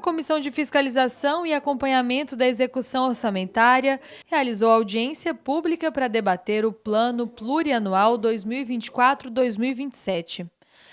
Comissão de Fiscalização e Acompanhamento da Execução Orçamentária realizou audiência pública para debater o Plano Plurianual 2024-2027.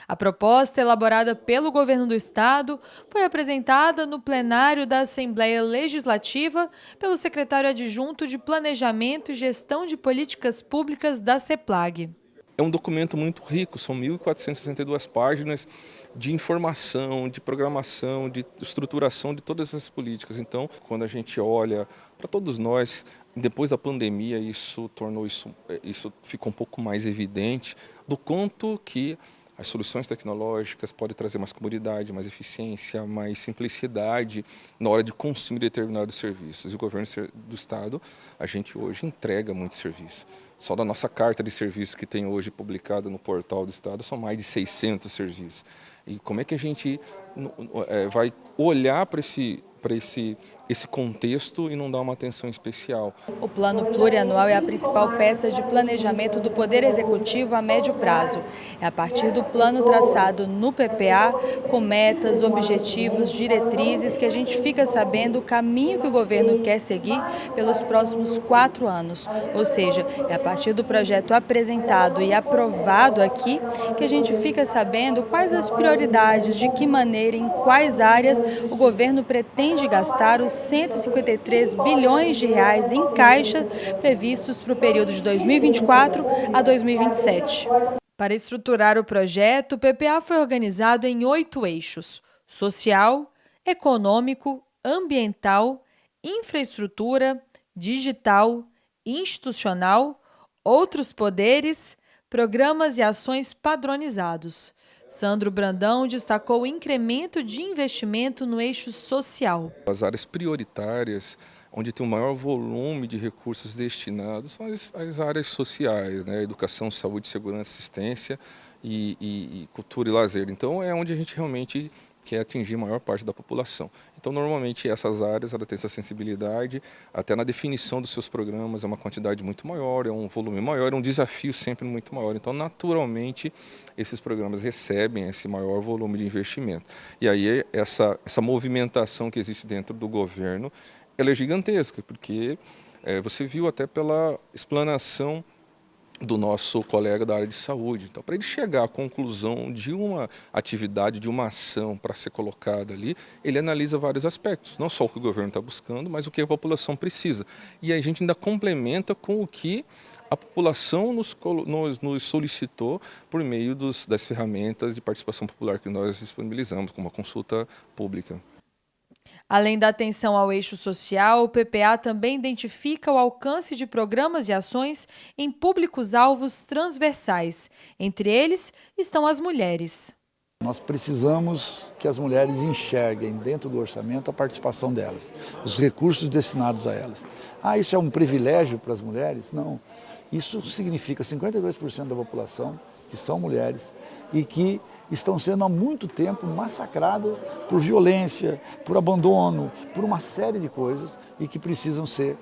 A proposta, elaborada pelo Governo do Estado, foi apresentada no plenário da Assembleia Legislativa pelo secretário adjunto de Planejamento e Gestão de Políticas Públicas da CEPLAG. É um documento muito rico, são 1.462 páginas de informação, de programação, de estruturação de todas essas políticas. Então, quando a gente olha para todos nós, depois da pandemia, isso ficou um pouco mais evidente do quanto que as soluções tecnológicas podem trazer mais comodidade, mais eficiência, mais simplicidade na hora de consumir determinados serviços. E o governo do Estado, a gente hoje entrega muito serviço. Só da nossa carta de serviços que tem hoje publicada no portal do Estado, são mais de 600 serviços. E como é que a gente vai olhar para esse contexto e não dar uma atenção especial? O Plano Plurianual é a principal peça de planejamento do Poder Executivo a médio prazo. É a partir do plano traçado no PPA, com metas, objetivos, diretrizes, que a gente fica sabendo o caminho que o governo quer seguir pelos próximos 4 anos. Ou seja, é a partir do projeto apresentado e aprovado aqui que a gente fica sabendo quais as prioridades, de que maneira, em quais áreas o governo pretende gastar os 153 bilhões de reais em caixa previstos para o período de 2024 a 2027. Para estruturar o projeto, o PPA foi organizado em 8 eixos: social, econômico, ambiental, infraestrutura, digital, institucional, outros poderes, programas e ações padronizados. Sandro Brandão destacou o incremento de investimento no eixo social. As áreas prioritárias, onde tem o maior volume de recursos destinados, são as áreas sociais, né? Educação, saúde, segurança, assistência e cultura e lazer. Então é onde a gente realmente quer atingir a maior parte da população. Então, normalmente, essas áreas ela tem essa sensibilidade, até na definição dos seus programas é uma quantidade muito maior, é um volume maior, é um desafio sempre muito maior. Então, naturalmente, esses programas recebem esse maior volume de investimento. E aí, essa movimentação que existe dentro do governo, ela é gigantesca, porque você viu até pela explanação do nosso colega da área de saúde. Então, para ele chegar à conclusão de uma atividade, de uma ação para ser colocada ali, ele analisa vários aspectos, não só o que o governo está buscando, mas o que a população precisa. E a gente ainda complementa com o que a população nos solicitou por meio das ferramentas de participação popular que nós disponibilizamos, como a consulta pública. Além da atenção ao eixo social, o PPA também identifica o alcance de programas e ações em públicos-alvos transversais. Entre eles estão as mulheres. Nós precisamos que as mulheres enxerguem dentro do orçamento a participação delas, os recursos destinados a elas. Isso é um privilégio para as mulheres? Não. Isso significa 52% da população que são mulheres e que estão sendo há muito tempo massacradas por violência, por abandono, por uma série de coisas e que precisam ser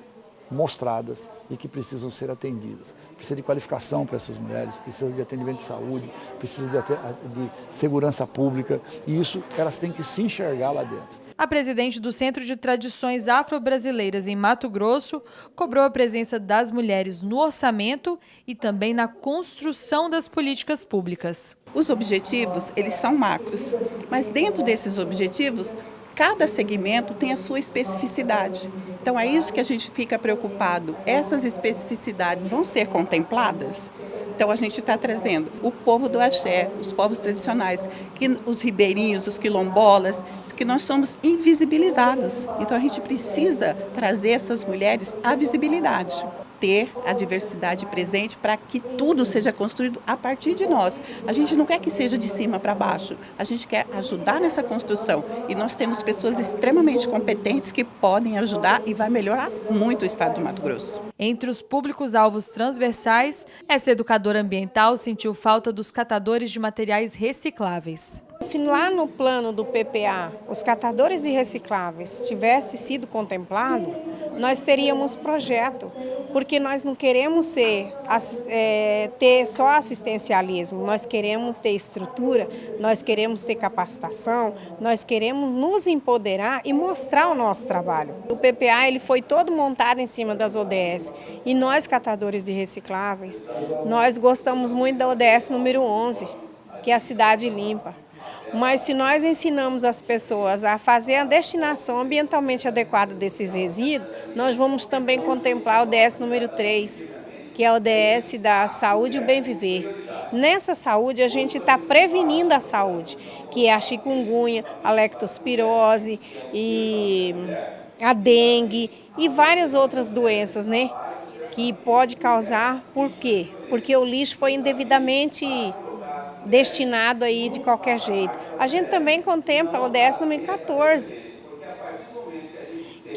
mostradas e que precisam ser atendidas. Precisa de qualificação para essas mulheres, precisa de atendimento de saúde, precisa de segurança pública e isso elas têm que se enxergar lá dentro. A presidente do Centro de Tradições Afro-Brasileiras em Mato Grosso cobrou a presença das mulheres no orçamento e também na construção das políticas públicas. Os objetivos, eles são macros, mas dentro desses objetivos, cada segmento tem a sua especificidade. Então é isso que a gente fica preocupado. Essas especificidades vão ser contempladas? Então a gente está trazendo o povo do axé, os povos tradicionais, os ribeirinhos, os quilombolas, que nós somos invisibilizados. Então a gente precisa trazer essas mulheres à visibilidade, ter a diversidade presente para que tudo seja construído a partir de nós. A gente não quer que seja de cima para baixo, a gente quer ajudar nessa construção e nós temos pessoas extremamente competentes que podem ajudar e vai melhorar muito o estado do Mato Grosso. Entre os públicos-alvos transversais, essa educadora ambiental sentiu falta dos catadores de materiais recicláveis. Se lá no plano do PPA os catadores de recicláveis tivesse sido contemplado, nós teríamos projeto porque nós não queremos ter só assistencialismo, nós queremos ter estrutura, nós queremos ter capacitação, nós queremos nos empoderar e mostrar o nosso trabalho. O PPA ele foi todo montado em cima das ODS e nós, catadores de recicláveis, nós gostamos muito da ODS número 11, que é a cidade limpa. Mas se nós ensinamos as pessoas a fazer a destinação ambientalmente adequada desses resíduos, nós vamos também contemplar a ODS número 3, que é a ODS da saúde e o bem viver. Nessa saúde a gente está prevenindo a saúde, que é a chikungunya, a leptospirose, e a dengue e várias outras doenças, né? Que pode causar, por quê? Porque o lixo foi indevidamente destinado aí de qualquer jeito. A gente também contempla o ODS número 14,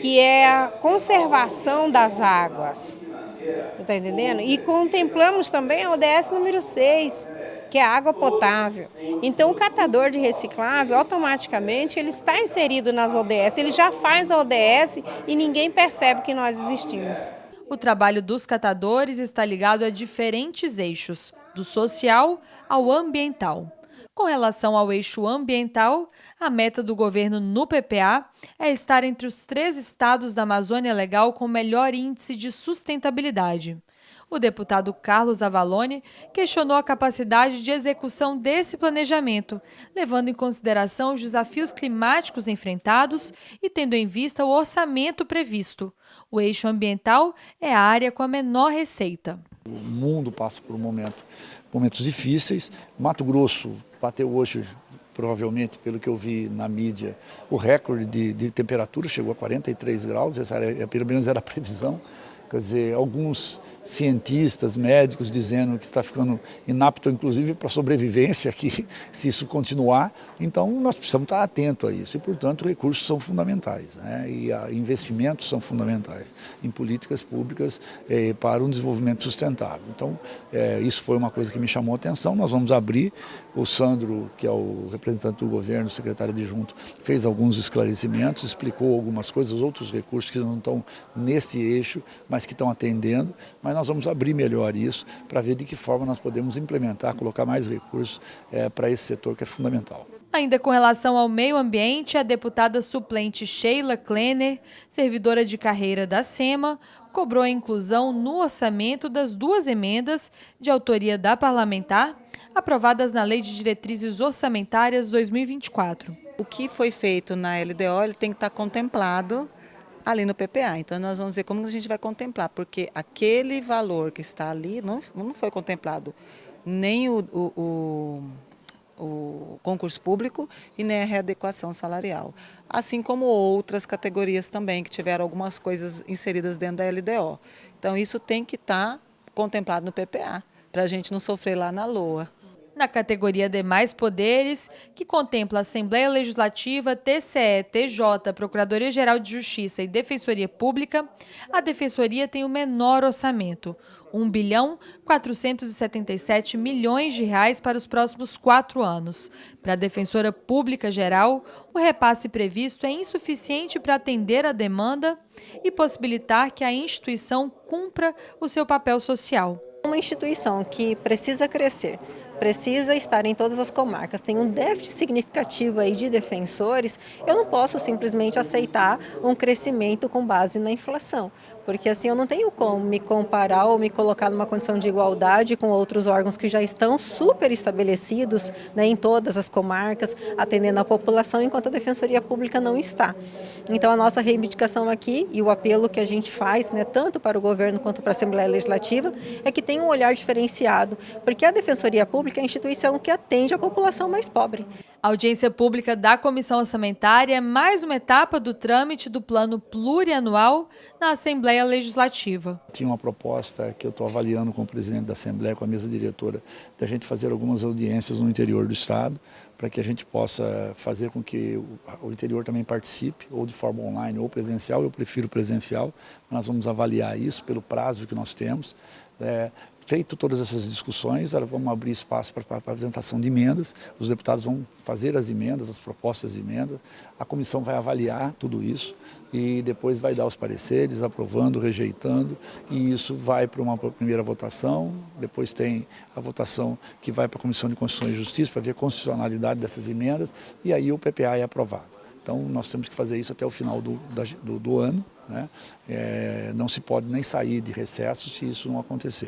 que é a conservação das águas, está entendendo? E contemplamos também a ODS número 6, que é a água potável. Então o catador de reciclável, automaticamente, ele está inserido nas ODS, ele já faz a ODS e ninguém percebe que nós existimos. O trabalho dos catadores está ligado a diferentes eixos, do social ao ambiental. Com relação ao eixo ambiental, a meta do governo no PPA é estar entre os 3 estados da Amazônia Legal com melhor índice de sustentabilidade. O deputado Carlos Avalone questionou a capacidade de execução desse planejamento, levando em consideração os desafios climáticos enfrentados e tendo em vista o orçamento previsto. O eixo ambiental é a área com a menor receita. O mundo passa por momentos difíceis. Mato Grosso bateu hoje, provavelmente, pelo que eu vi na mídia, o recorde de temperatura, chegou a 43 graus, essa pelo menos era a previsão. Quer dizer, alguns cientistas, médicos dizendo que está ficando inapto, inclusive, para a sobrevivência aqui, se isso continuar. Então, nós precisamos estar atentos a isso e, portanto, recursos são fundamentais, né? E investimentos são fundamentais em políticas públicas para um desenvolvimento sustentável. Então, isso foi uma coisa que me chamou a atenção. Nós vamos abrir, o Sandro, que é o representante do governo, o secretário adjunto, fez alguns esclarecimentos, explicou algumas coisas, outros recursos que não estão nesse eixo, mas que estão atendendo, mas nós vamos abrir melhor isso para ver de que forma nós podemos implementar, colocar mais recursos para esse setor que é fundamental. Ainda com relação ao meio ambiente, a deputada suplente Sheila Klenner, servidora de carreira da SEMA, cobrou a inclusão no orçamento das 2 emendas de autoria da parlamentar, aprovadas na Lei de Diretrizes Orçamentárias 2024. O que foi feito na LDO ele tem que estar contemplado ali no PPA. Então, nós vamos ver como a gente vai contemplar, porque aquele valor que está ali não foi contemplado nem o concurso público e nem a readequação salarial. Assim como outras categorias também, que tiveram algumas coisas inseridas dentro da LDO. Então, isso tem que estar contemplado no PPA, para a gente não sofrer lá na LOA. Na categoria Demais Poderes, que contempla Assembleia Legislativa, TCE, TJ, Procuradoria-Geral de Justiça e Defensoria Pública, a Defensoria tem o menor orçamento, R$ 1.477 milhões para os próximos 4 anos. Para a Defensora Pública Geral, o repasse previsto é insuficiente para atender a demanda e possibilitar que a instituição cumpra o seu papel social. Uma instituição que precisa crescer, precisa estar em todas as comarcas, tem um déficit significativo aí de defensores, eu não posso simplesmente aceitar um crescimento com base na inflação, porque assim eu não tenho como me comparar ou me colocar numa condição de igualdade com outros órgãos que já estão super estabelecidos, né, em todas as comarcas, atendendo a população, enquanto a Defensoria Pública não está. Então a nossa reivindicação aqui e o apelo que a gente faz, né, tanto para o governo quanto para a Assembleia Legislativa, é que tem um olhar diferenciado, porque a Defensoria Pública é a instituição que atende a população mais pobre. A audiência pública da Comissão Orçamentária é mais uma etapa do trâmite do Plano Plurianual na Assembleia Legislativa. Tinha uma proposta que eu estou avaliando com o presidente da Assembleia, com a mesa diretora, da gente fazer algumas audiências no interior do Estado, para que a gente possa fazer com que o interior também participe, ou de forma online ou presencial. Eu prefiro presencial, mas nós vamos avaliar isso pelo prazo que nós temos. Feito todas essas discussões, vamos abrir espaço para a apresentação de emendas, os deputados vão fazer as emendas, as propostas de emenda, a comissão vai avaliar tudo isso e depois vai dar os pareceres, aprovando, rejeitando, e isso vai para uma primeira votação, depois tem a votação que vai para a Comissão de Constituição e Justiça para ver a constitucionalidade dessas emendas, e aí o PPA é aprovado. Então, nós temos que fazer isso até o final do ano, né? Não se pode nem sair de recesso se isso não acontecer.